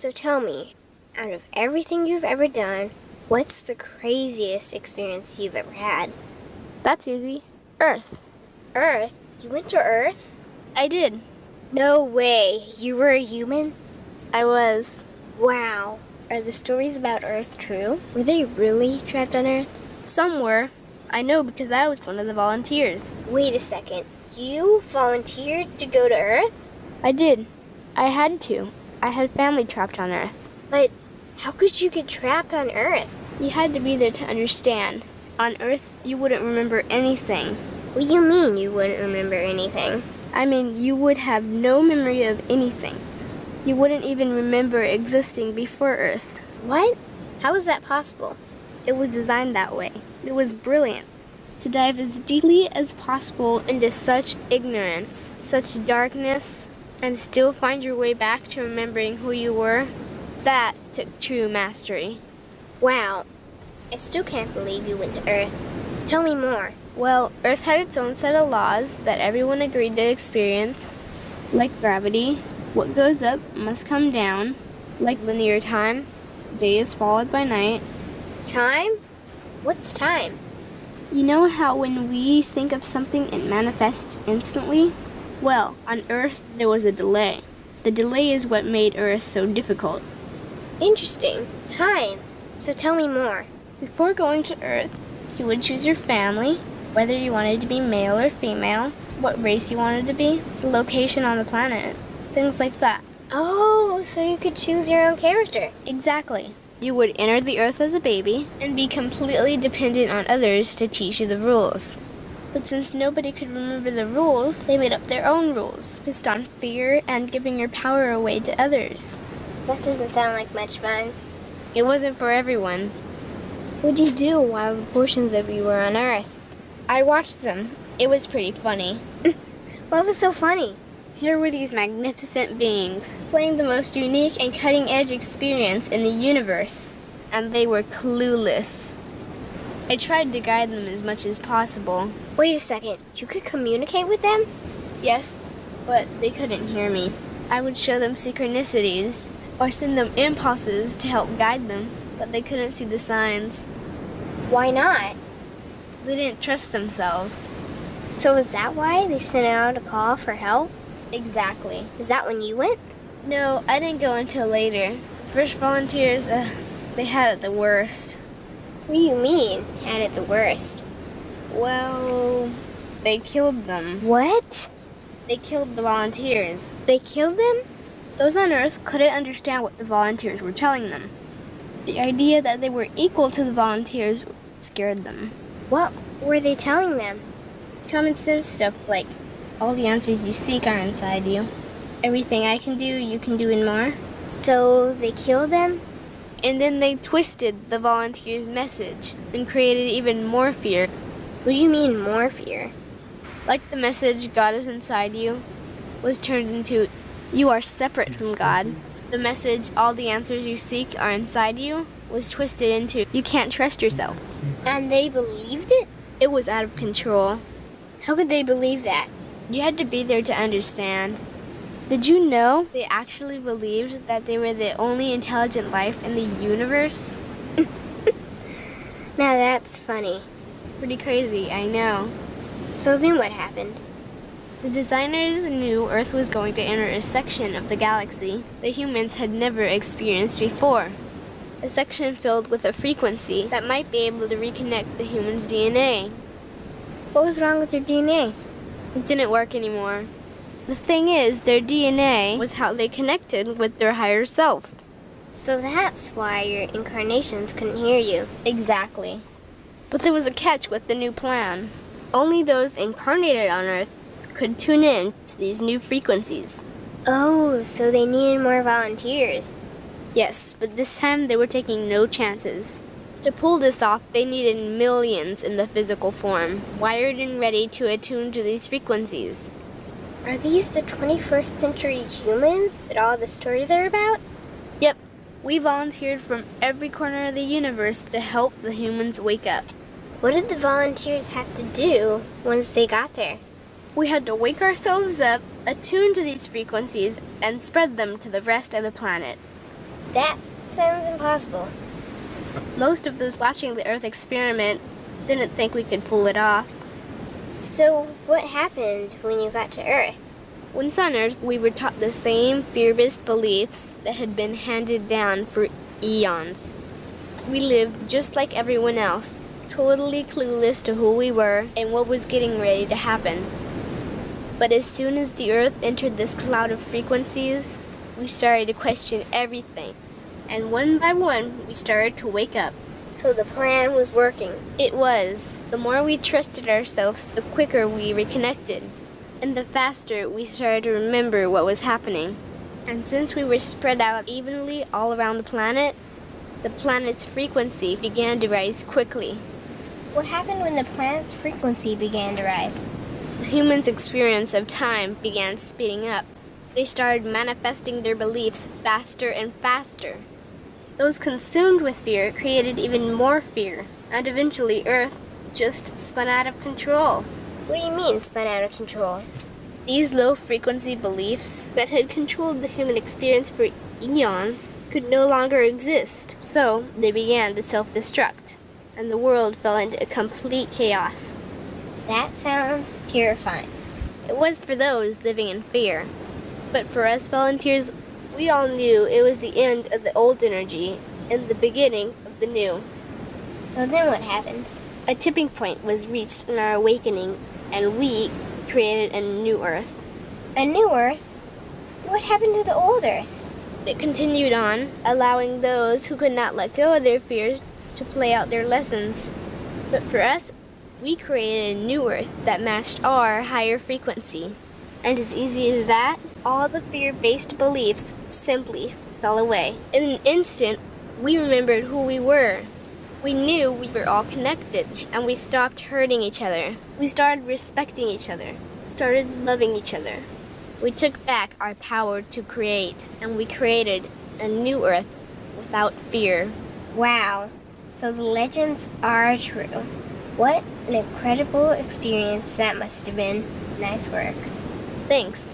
So tell me, out of everything you've ever done, what's the craziest experience you've ever had? That's easy. Earth. Earth? You went to Earth? I did. No way. You were a human? I was. Wow. Are the stories about Earth true? Were they really trapped on Earth? Some were. I know because I was one of the volunteers. Wait a second. You volunteered to go to Earth? I did. I had to. I had family trapped on Earth. But how could you get trapped on Earth? You had to be there to understand. On Earth, you wouldn't remember anything. What do you mean you wouldn't remember anything? I mean, you would have no memory of anything. You wouldn't even remember existing before Earth. What? How is that possible? It was designed that way. It was brilliant. To dive as deeply as possible into such ignorance, such darkness, and still find your way back to remembering who you were, that took true mastery. Wow. I still can't believe you went to Earth. Tell me more. Well, Earth had its own set of laws that everyone agreed to experience, like gravity. What goes up must come down, like linear time. Day is followed by night. Time? What's time? You know how when we think of something, it manifests instantly? Well, on Earth, there was a delay. The delay is what made Earth so difficult. Interesting. Time. So tell me more. Before going to Earth, you would choose your family, whether you wanted to be male or female, what race you wanted to be, the location on the planet, things like that. Oh, so you could choose your own character. Exactly. You would enter the Earth as a baby and be completely dependent on others to teach you the rules. But since nobody could remember the rules, they made up their own rules, based on fear and giving your power away to others. That doesn't sound like much fun. It wasn't for everyone. What'd you do while portions of you were on Earth? I watched them. It was pretty funny. What was so funny? Here were these magnificent beings, playing the most unique and cutting-edge experience in the universe, and they were clueless. I tried to guide them as much as possible. Wait a second, you could communicate with them? Yes, but they couldn't hear me. I would show them synchronicities, or send them impulses to help guide them, but they couldn't see the signs. Why not? They didn't trust themselves. So is that why they sent out a call for help? Exactly. Is that when you went? No, I didn't go until later. The first volunteers, they had it the worst. What do you mean, had it the worst? Well, they killed them. What? They killed the volunteers. They killed them? Those on Earth couldn't understand what the volunteers were telling them. The idea that they were equal to the volunteers scared them. What were they telling them? Common sense stuff like, all the answers you seek are inside you. Everything I can do, you can do and more. So they killed them? And then they twisted the volunteers' message and created even more fear. What do you mean more fear? Like the message, God is inside you, was turned into, you are separate from God. The message, all the answers you seek are inside you, was twisted into, you can't trust yourself. And they believed it? It was out of control. How could they believe that? You had to be there to understand. Did you know they actually believed that they were the only intelligent life in the universe? Now that's funny. Pretty crazy, I know. So then what happened? The designers knew Earth was going to enter a section of the galaxy that humans had never experienced before. A section filled with a frequency that might be able to reconnect the human's DNA. What was wrong with their DNA? It didn't work anymore. The thing is, their DNA was how they connected with their higher self. So that's why your incarnations couldn't hear you. Exactly. But there was a catch with the new plan. Only those incarnated on Earth could tune in to these new frequencies. Oh, so they needed more volunteers. Yes, but this time they were taking no chances. To pull this off, they needed millions in the physical form, wired and ready to attune to these frequencies. Are these the 21st century humans that all the stories are about? Yep. We volunteered from every corner of the universe to help the humans wake up. What did the volunteers have to do once they got there? We had to wake ourselves up, attune to these frequencies, and spread them to the rest of the planet. That sounds impossible. Most of those watching the Earth experiment didn't think we could pull it off. So, what happened when you got to Earth? Once on Earth, we were taught the same fear-based beliefs that had been handed down for eons. We lived just like everyone else, totally clueless to who we were and what was getting ready to happen. But as soon as the Earth entered this cloud of frequencies, we started to question everything. And one by one, we started to wake up. So the plan was working. It was. The more we trusted ourselves, the quicker we reconnected. And the faster we started to remember what was happening. And since we were spread out evenly all around the planet's frequency began to rise quickly. What happened when the planet's frequency began to rise? The humans' experience of time began speeding up. They started manifesting their beliefs faster and faster. Those consumed with fear created even more fear, and eventually Earth just spun out of control. What do you mean, spun out of control? These low-frequency beliefs that had controlled the human experience for eons could no longer exist, so they began to self-destruct, and the world fell into complete chaos. That sounds terrifying. It was for those living in fear, but for us volunteers, we all knew it was the end of the old energy and the beginning of the new. So then what happened? A tipping point was reached in our awakening, and we created a new Earth. A new Earth? What happened to the old Earth? It continued on, allowing those who could not let go of their fears to play out their lessons. But for us, we created a new Earth that matched our higher frequency. And as easy as that, all the fear-based beliefs simply fell away. In an instant, we remembered who we were. We knew we were all connected, and we stopped hurting each other. We started respecting each other, started loving each other. We took back our power to create, and we created a new Earth without fear. Wow. So the legends are true. What an incredible experience that must have been. Nice work. Thanks.